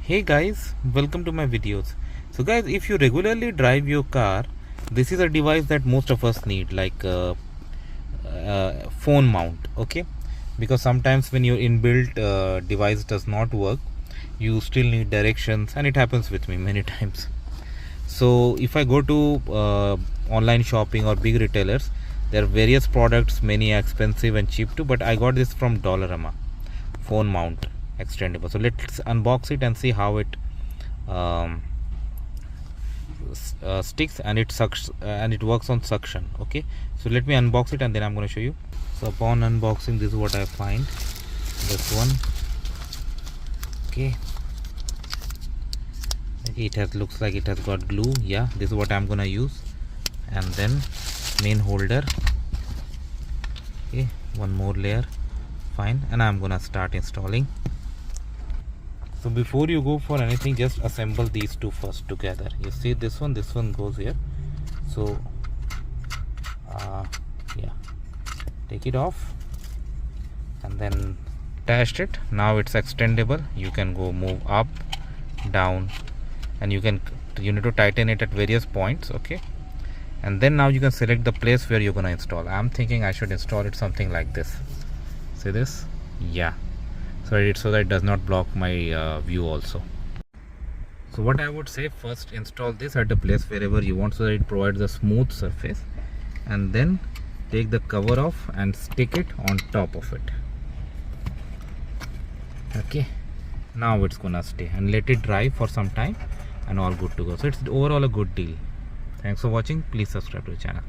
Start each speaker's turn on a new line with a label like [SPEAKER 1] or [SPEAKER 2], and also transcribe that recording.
[SPEAKER 1] Hey guys, welcome to my videos. So guys, if you regularly drive your car, this is a device that most of us need, like phone mount. Okay, because sometimes when your inbuilt device does not work, you still need directions, and it happens with me many times. So if I go to online shopping or big retailers, there are various products, many are expensive and cheap too, but I got this from Dollarama, phone mount extendable. So let's unbox it and see how it sticks, and it sucks, and it works on suction. Okay, so let me unbox it and then I'm going to show you. So upon unboxing, this is what I find. This one, okay, it looks like it has got glue. Yeah, this is what I'm gonna use. And then main holder, okay, one more layer, fine. And I'm gonna start installing. So before you go for anything, just assemble these two first together. You see this one goes here. So yeah, take it off and then attach it. Now it's extendable. You can go move up, down, and you need to tighten it at various points. Okay, and then now you can select the place where you're gonna install. I'm thinking I should install it something like this. See this? Yeah, so that it does not block my view also. So what I would say, first install this at a place wherever you want, so that it provides a smooth surface, and then take the cover off and stick it on top of it. Okay, now it's gonna stay, and let it dry for some time, and all good to go. So it's overall a good deal. Thanks for watching. Please subscribe to the channel.